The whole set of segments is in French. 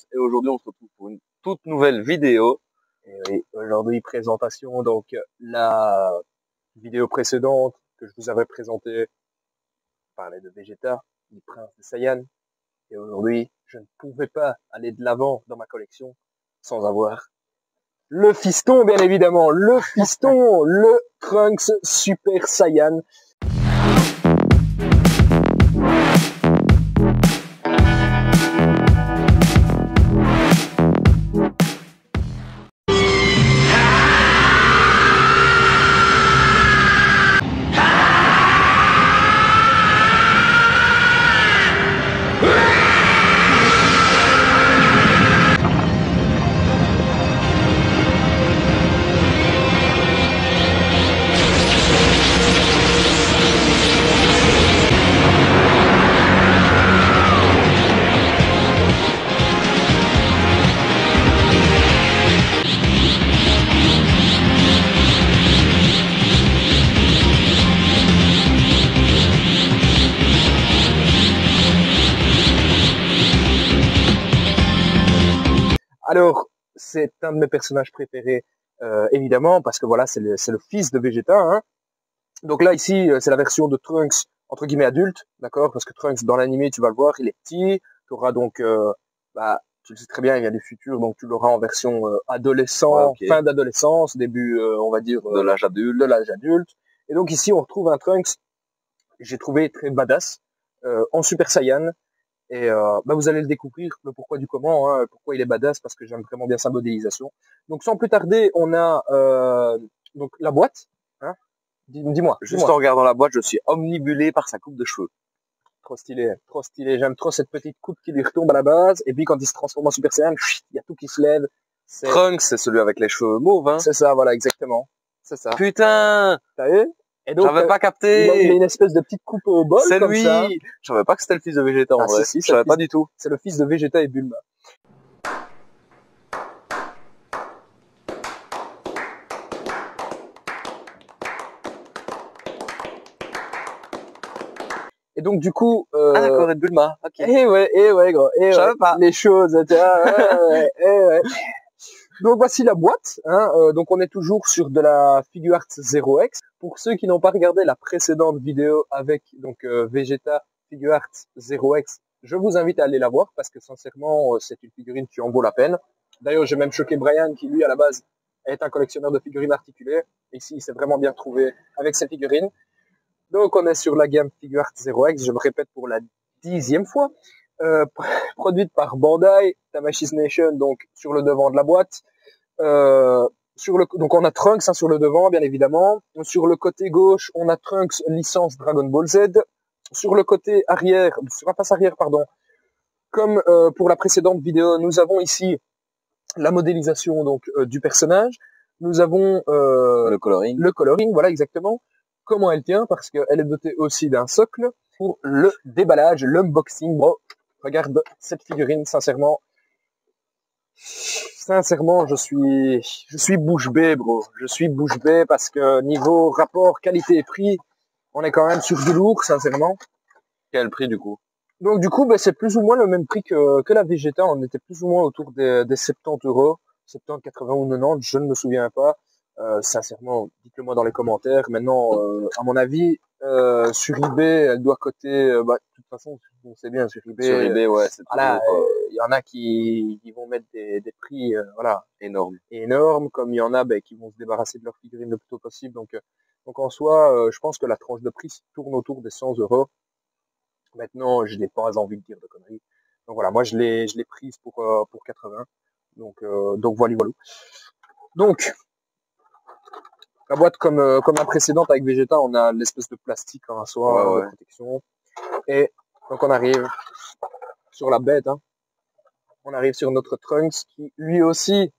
Force et aujourd'hui on se retrouve pour une toute nouvelle vidéo. Et oui, aujourd'hui présentation, donc la vidéo précédente que je vous avais présentée parlait de Vegeta, du prince de Saiyan. Et aujourd'hui, je ne pouvais pas aller de l'avant dans ma collection sans avoir le fiston, bien évidemment, le fiston, le Trunks Super Saiyan. Alors, c'est un de mes personnages préférés, évidemment, parce que voilà, c'est le fils de Vegeta. Hein. Donc là, ici, c'est la version de Trunks, entre guillemets, adulte, d'accord? Parce que Trunks, dans l'animé, tu vas le voir, il est petit. Tu auras donc, tu le sais très bien, il vient du futur, donc tu l'auras en version adolescent, ouais, okay. Fin d'adolescence, début, on va dire, de l'âge adulte. De l'âge adulte. Et donc ici, on retrouve un Trunks, j'ai trouvé très badass, en Super Saiyan. Et vous allez le découvrir, le pourquoi du comment, hein, pourquoi il est badass, parce que j'aime vraiment bien sa modélisation. Donc sans plus tarder, on a donc la boîte. Hein. Dis-moi. Juste en regardant la boîte, je suis omnibulé par sa coupe de cheveux. Trop stylé, trop stylé. J'aime trop cette petite coupe qui lui retombe à la base. Et puis quand il se transforme en Super Saiyan, il y a tout qui se lève. Trunks, c'est celui avec les cheveux mauves, hein. C'est ça, voilà, exactement. C'est ça. Putain. T'as vu? Et donc, j'avais pas capté. Il a une espèce de petite coupe au bol. C'est comme lui. Ça. Je savais pas que c'était le fils de Vegeta en vrai. Si, je savais pas du tout. C'est le fils de Vegeta et Bulma. Et donc du coup, ah d'accord, et Bulma. Ok. Eh ouais, gros. Je savais pas. Les choses. Ouais. Donc voici la boîte. Hein, donc on est toujours sur de la Figuarts Zero X. Pour ceux qui n'ont pas regardé la précédente vidéo avec donc Vegeta Figuarts Zero X, je vous invite à aller la voir parce que sincèrement c'est une figurine qui en vaut la peine. D'ailleurs j'ai même choqué Brian qui lui à la base est un collectionneur de figurines articulées. Ici il s'est vraiment bien trouvé avec ses figurines. Donc on est sur la gamme Figuarts Zero X, je me répète pour la 10e fois. Produite par Bandai, Tamashii Nation, donc sur le devant de la boîte. Donc on a Trunks hein, sur le devant, bien évidemment. Sur le côté gauche, on a Trunks licence Dragon Ball Z. Sur le côté arrière, sur la face arrière, pardon, comme pour la précédente vidéo, nous avons ici la modélisation donc du personnage. Nous avons le coloring, voilà exactement. Comment elle tient, parce qu'elle est dotée aussi d'un socle pour le déballage, l'unboxing. Bro, regarde cette figurine, sincèrement, je suis bouche bée, bro. Je suis bouche bée parce que niveau rapport qualité-prix, on est quand même sur du lourd, sincèrement. Quel prix du coup? Donc du coup, c'est plus ou moins le même prix que la Vegeta. On était plus ou moins autour des 70 €, 70, 80 ou 90, je ne me souviens pas. Sincèrement, dites-le moi dans les commentaires. Maintenant, à mon avis, sur eBay, elle doit coter. De toute façon, on sait bien sur eBay. Sur eBay, ouais, c'est voilà, il y en a qui vont mettre des prix, voilà, énormes, comme il y en a qui vont se débarrasser de leurs figurines le plus tôt possible. Donc en soi, je pense que la tranche de prix tourne autour des 100 €. Maintenant, je n'ai pas envie de dire de conneries. Donc voilà, moi je l'ai prise pour 80. Donc voilà. Donc la boîte comme la précédente avec Vegeta, on a l'espèce de plastique en soi de protection. Et donc on arrive sur la bête, hein. On arrive sur notre Trunks qui lui aussi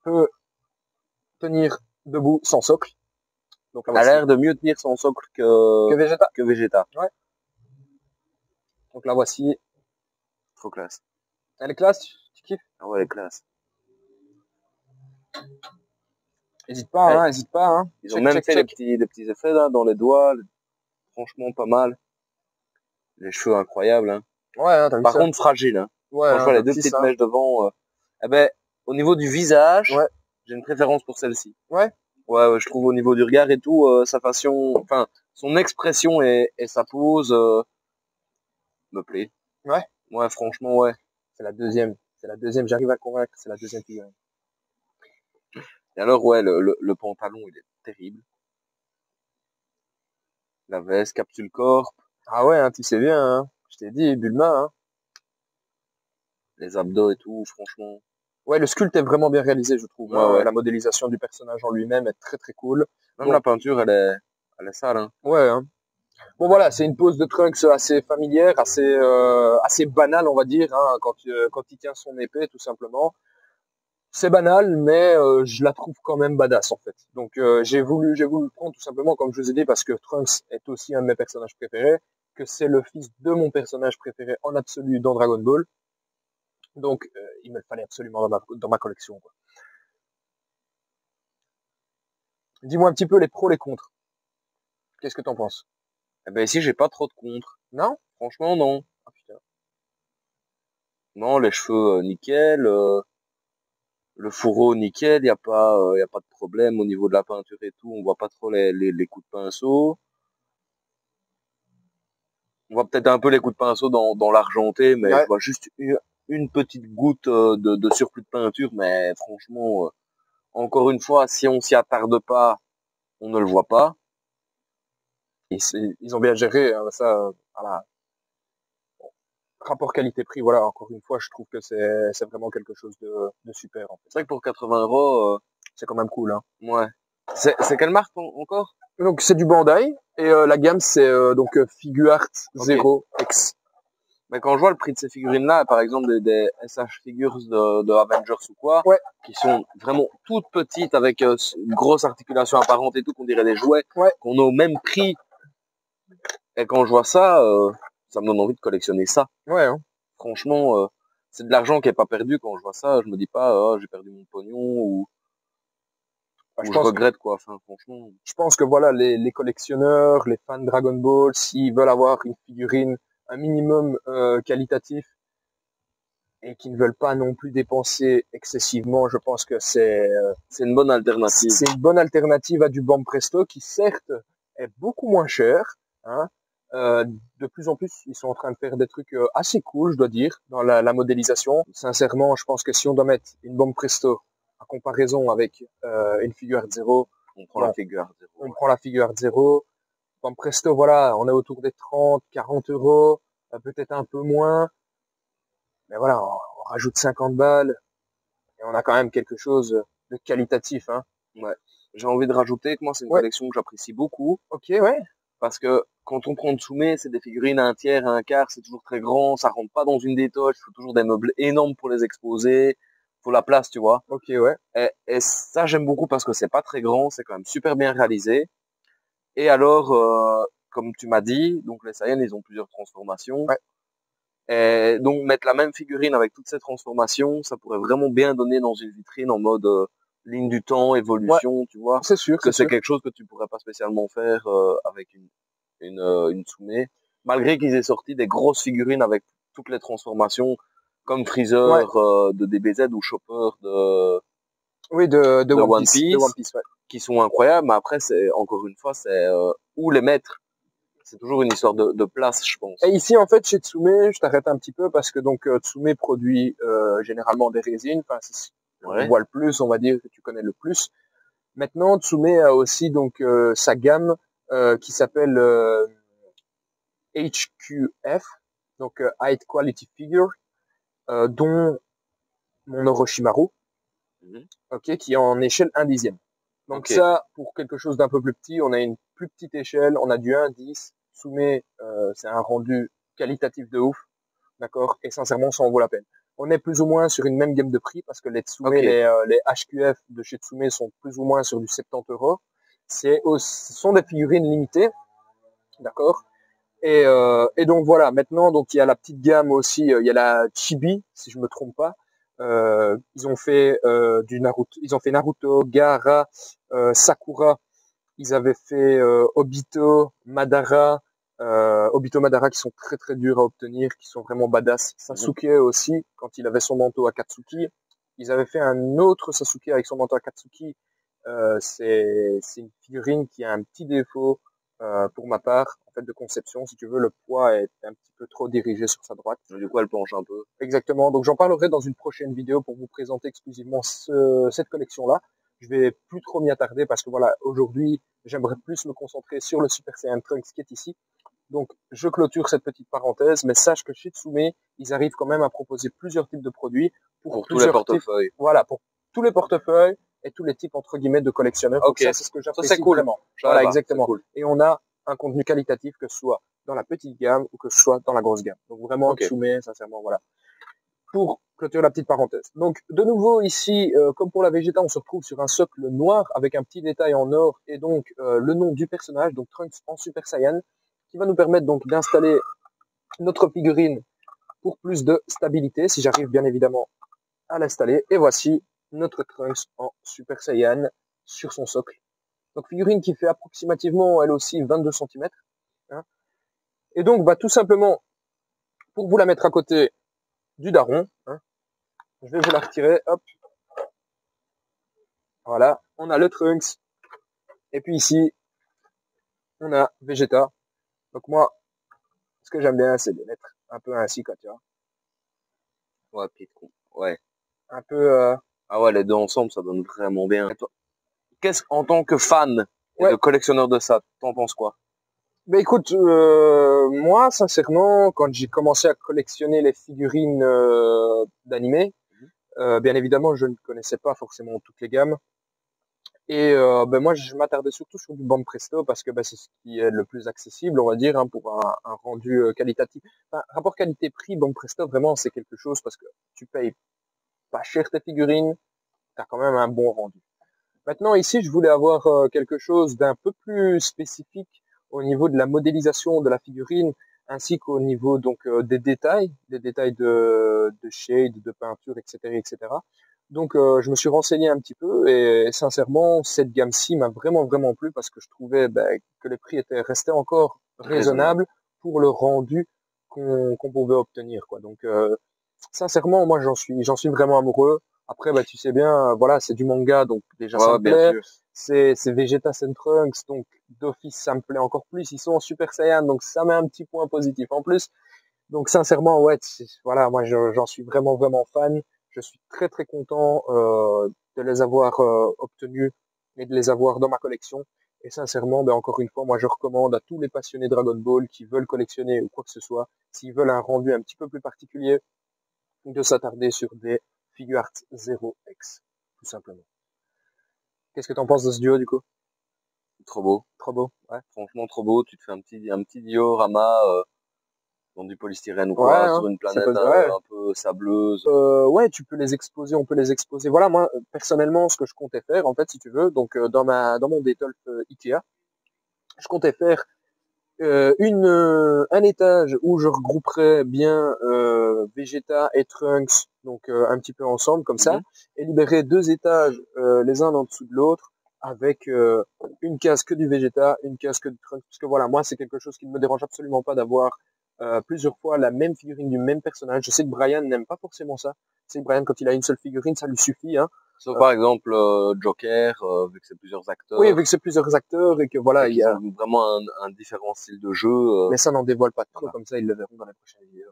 peut tenir debout sans socle. Donc a l'air de mieux tenir son socle que Vegeta. Ouais. Donc la voici. Trop classe. Elle est classe, tu kiffes? Ah ouais, elle est classe. Hésite pas, hein. Ils ont même fait des petits effets là, dans les doigts. Franchement, pas mal. Les cheveux incroyables, hein. Ouais, t'as vu Par ça. contre, fragile, hein. Ouais, Quand je vois les deux petites mèches devant, eh ben, au niveau du visage, ouais. J'ai une préférence pour celle-ci. Ouais. Ouais, je trouve au niveau du regard et tout, sa façon, enfin, son expression et sa pose, me plaît. Ouais. Ouais, franchement, ouais. C'est la deuxième. J'arrive à convaincre, c'est la deuxième figurine. Et alors, ouais, le pantalon, il est terrible. La veste, capsule corps. Ah ouais, hein, tu sais bien, hein. Je t'ai dit, Bulma, hein. Les abdos et tout, franchement. Ouais, le sculpte est vraiment bien réalisé, je trouve. Ouais, hein. ouais. La modélisation du personnage en lui-même est très très cool. Même la peinture, elle est sale, hein. Ouais, hein. Bon voilà, c'est une pose de Trunks assez familière, assez banale, on va dire, hein, quand il tient son épée, tout simplement. C'est banal, mais je la trouve quand même badass en fait. Donc j'ai voulu le prendre tout simplement comme je vous ai dit parce que Trunks est aussi un de mes personnages préférés, que c'est le fils de mon personnage préféré en absolu dans Dragon Ball. Donc il me le fallait absolument dans ma collection, quoi. Dis-moi un petit peu les pros, les contre. Qu'est-ce que t'en penses? Eh ben, ici, j'ai pas trop de contre. Non? Franchement, non. Ah putain. Non, les cheveux, nickel, le fourreau, nickel, y a pas de problème au niveau de la peinture et tout, on voit pas trop les coups de pinceau. On voit peut-être un peu les coups de pinceau dans l'argenté, mais Ouais. je vois juste une petite goutte de surplus de peinture, mais franchement, encore une fois, si on s'y attarde pas, on ne le voit pas. Ils ont bien géré, hein, ça, voilà. Rapport qualité-prix, voilà, encore une fois, je trouve que c'est vraiment quelque chose de super, en fait. C'est vrai que pour 80 €, C'est quand même cool, hein. ouais. C'est quelle marque encore? Donc, c'est du Bandai, et la gamme, c'est donc Figuart Zero X. Mais quand je vois le prix de ces figurines-là, par exemple des SH Figures de Avengers ou quoi, Ouais. qui sont vraiment toutes petites avec une grosse articulation apparente et tout, qu'on dirait des jouets, Ouais. qu'on a au même prix. Et quand je vois ça, ça me donne envie de collectionner ça. Ouais, hein. Franchement, c'est de l'argent qui est pas perdu. Quand je vois ça, je me dis pas, oh, j'ai perdu mon pognon ou je regrette quoi. Enfin, franchement. Je pense que voilà, les collectionneurs, les fans de Dragon Ball, s'ils veulent avoir une figurine un minimum qualitatif et qui ne veulent pas non plus dépenser excessivement, je pense que c'est une bonne alternative. C'est une bonne alternative à du Banpresto Presto qui certes est beaucoup moins cher. Hein. De plus en plus, ils sont en train de faire des trucs assez cool, je dois dire, dans la modélisation. Sincèrement, je pense que si on doit mettre une Banpresto Presto à comparaison avec une Figuart Zero, on prend la Figuart Zero. On prend la Figuart Zero. Banpresto Presto, voilà, on est autour des 30, 40 €, peut-être un peu moins. Mais voilà, on rajoute 50 balles et on a quand même quelque chose de qualitatif, hein. Ouais. J'ai envie de rajouter que moi, c'est une collection que j'apprécie beaucoup. Ok, ouais. Parce que quand on prend Tsume, c'est des figurines à un tiers, à un quart, c'est toujours très grand, ça rentre pas dans une détoche, il faut toujours des meubles énormes pour les exposer, faut la place, tu vois. Ok, ouais. Et ça, j'aime beaucoup parce que c'est pas très grand, c'est quand même super bien réalisé. Et alors, comme tu m'as dit, donc les Saiyans, ils ont plusieurs transformations. Ouais. Et donc, mettre la même figurine avec toutes ces transformations, ça pourrait vraiment bien donner dans une vitrine en mode ligne du temps, évolution, tu vois. C'est sûr. Que c'est quelque chose que tu pourrais pas spécialement faire avec une Tsume. Malgré qu'ils aient sorti des grosses figurines avec toutes les transformations, comme Freezer de DBZ ou Chopper de One Piece, qui sont incroyables. Mais après, c'est encore une fois, c'est où les mettre. C'est toujours une histoire de place, je pense. Et ici, en fait, chez Tsume, je t'arrête un petit peu parce que donc Tsume produit généralement des résines. Enfin, c'est on voit le plus, on va dire que tu connais le plus. Maintenant, Tsume a aussi donc sa gamme qui s'appelle HQF, donc High Quality Figure, dont mon Orochimaru, ok, qui est en échelle 1/10. Donc ça, pour quelque chose d'un peu plus petit, on a une plus petite échelle, on a du 1/10. Tsume, c'est un rendu qualitatif de ouf, d'accord, et sincèrement, ça en vaut la peine. On est plus ou moins sur une même gamme de prix parce que les Tsume, les HQF de chez Tsume sont plus ou moins sur du 70 €. Ce sont des figurines limitées, d'accord. Et donc voilà. Maintenant, donc il y a la petite gamme aussi. Il y a la Chibi, si je me trompe pas. Ils ont fait du Naruto. Ils ont fait Naruto, Gaara, Sakura. Ils avaient fait Obito, Madara, Obito Madara qui sont très très durs à obtenir, qui sont vraiment badass. Sasuke aussi, quand il avait son manteau Akatsuki, ils avaient fait un autre Sasuke avec son manteau Akatsuki. C'est une figurine qui a un petit défaut pour ma part, en fait, de conception. Si tu veux, le poids est un petit peu trop dirigé sur sa droite. Du coup, elle penche un peu. Exactement. Donc, j'en parlerai dans une prochaine vidéo pour vous présenter exclusivement cette collection-là. Je vais plus trop m'y attarder parce que voilà, aujourd'hui, j'aimerais plus me concentrer sur le Super Saiyan Trunks qui est ici. Donc, je clôture cette petite parenthèse, mais sache que Shitsume, ils arrivent quand même à proposer plusieurs types de produits pour tous les portefeuilles. Voilà, pour tous les portefeuilles et tous les types, entre guillemets, de collectionneurs. Ok. Donc ça, c'est ce que j'apprécie cool. Vraiment. Voilà, exactement. Cool. Et on a un contenu qualitatif, que ce soit dans la petite gamme ou que ce soit dans la grosse gamme. Donc vraiment, Shitsume, sincèrement, voilà. Pour clôturer la petite parenthèse. Donc, de nouveau, ici, comme pour la Vegeta, on se retrouve sur un socle noir avec un petit détail en or et donc le nom du personnage, donc Trunks en Super Saiyan, qui va nous permettre donc d'installer notre figurine pour plus de stabilité, si j'arrive bien évidemment à l'installer. Et voici notre Trunks en Super Saiyan sur son socle. Donc figurine qui fait approximativement elle aussi 22 cm. Hein. Et donc tout simplement, pour vous la mettre à côté du daron, hein, je vais vous la retirer, hop. Voilà, on a le Trunks. Et puis ici, on a Vegeta. Donc moi, ce que j'aime bien, c'est de mettre un peu ainsi, quoi, tu vois. Ouais, petit ouais. Un peu... Ah ouais, les deux ensemble, ça donne vraiment bien. Qu'est-ce en tant que fan et de collectionneur de ça, t'en penses quoi? Ben écoute, moi, sincèrement, quand j'ai commencé à collectionner les figurines d'animé, bien évidemment, je ne connaissais pas forcément toutes les gammes. Et moi, je m'attardais surtout sur du Banpresto parce que c'est ce qui est le plus accessible, on va dire, hein, pour un rendu qualitatif. Enfin, rapport qualité-prix, Banpresto, vraiment, c'est quelque chose parce que tu payes pas cher tes figurines, t'as quand même un bon rendu. Maintenant, ici, je voulais avoir quelque chose d'un peu plus spécifique au niveau de la modélisation de la figurine, ainsi qu'au niveau donc des détails de shade, de peinture, etc., etc. Donc, je me suis renseigné un petit peu et sincèrement, cette gamme-ci m'a vraiment plu parce que je trouvais que les prix étaient restés encore raisonnables pour le rendu qu'on pouvait obtenir, quoi. Donc, sincèrement, moi, j'en suis vraiment amoureux. Après, tu sais bien, voilà, c'est du manga, donc déjà ça me plaît. C'est Vegeta and Trunks, donc d'office ça me plaît encore plus. Ils sont en Super Saiyan, donc ça met un petit point positif en plus. Donc sincèrement, ouais, voilà, moi j'en suis vraiment fan. Je suis très content de les avoir obtenus et de les avoir dans ma collection. Et sincèrement, encore une fois, moi je recommande à tous les passionnés Dragon Ball qui veulent collectionner ou quoi que ce soit, s'ils veulent un rendu un petit peu plus particulier, de s'attarder sur des Figuarts 0X, tout simplement. Qu'est-ce que t'en penses de ce duo, du coup? Trop beau. Trop beau, ouais. Franchement, trop beau. Tu te fais un petit diorama dans du polystyrène ou quoi, sur une planète un peu sableuse. Ouais, tu peux les exposer, on peut les exposer. Voilà, moi, personnellement, ce que je comptais faire, en fait, si tu veux, donc dans mon Detolf Ikea, je comptais faire un étage où je regrouperais bien Vegeta et Trunks, donc un petit peu ensemble comme ça, et libérer 2 étages les uns en dessous de l'autre avec une case que du Vegeta, une case que du Trunks, parce que voilà, moi c'est quelque chose qui ne me dérange absolument pas d'avoir plusieurs fois la même figurine du même personnage. Je sais que Brian n'aime pas forcément ça. Je sais que Brian, quand il a une seule figurine, ça lui suffit, hein. Sauf par exemple Joker, vu que c'est plusieurs acteurs. Oui, vu que c'est plusieurs acteurs et que voilà, il y a vraiment un différent style de jeu. Mais ça n'en dévoile pas trop, comme ça ils le verront dans les prochaines vidéos.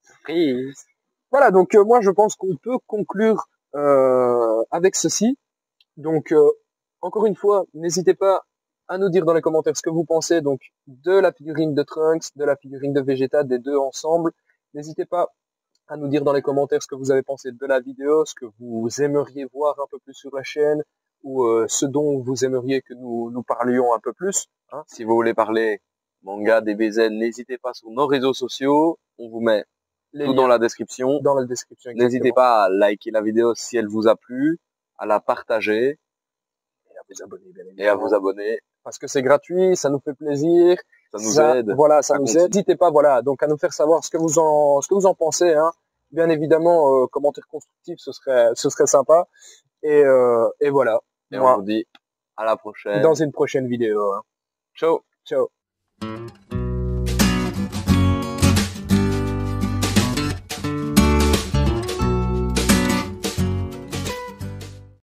Surprise. Voilà, donc moi je pense qu'on peut conclure avec ceci. Donc encore une fois, n'hésitez pas à nous dire dans les commentaires ce que vous pensez donc de la figurine de Trunks, de la figurine de Vegeta, des deux ensemble. N'hésitez pas à nous dire dans les commentaires ce que vous avez pensé de la vidéo, ce que vous aimeriez voir un peu plus sur la chaîne, ou ce dont vous aimeriez que nous parlions un peu plus. Hein. Si vous voulez parler manga, DBZ, n'hésitez pas sur nos réseaux sociaux. On vous met tout dans la description. Dans la description. N'hésitez pas à liker la vidéo si elle vous a plu, à la partager et à vous abonner. Bien et à vous abonner. Parce que c'est gratuit, ça nous fait plaisir. Ça nous aide. Voilà, ça nous aide. N'hésitez pas, voilà, donc à nous faire savoir ce que vous en pensez. Hein. Bien évidemment, commentaires constructifs, ce serait sympa. Et voilà. Et on vous dit à la prochaine. Dans une prochaine vidéo. Hein. Ciao. Ciao.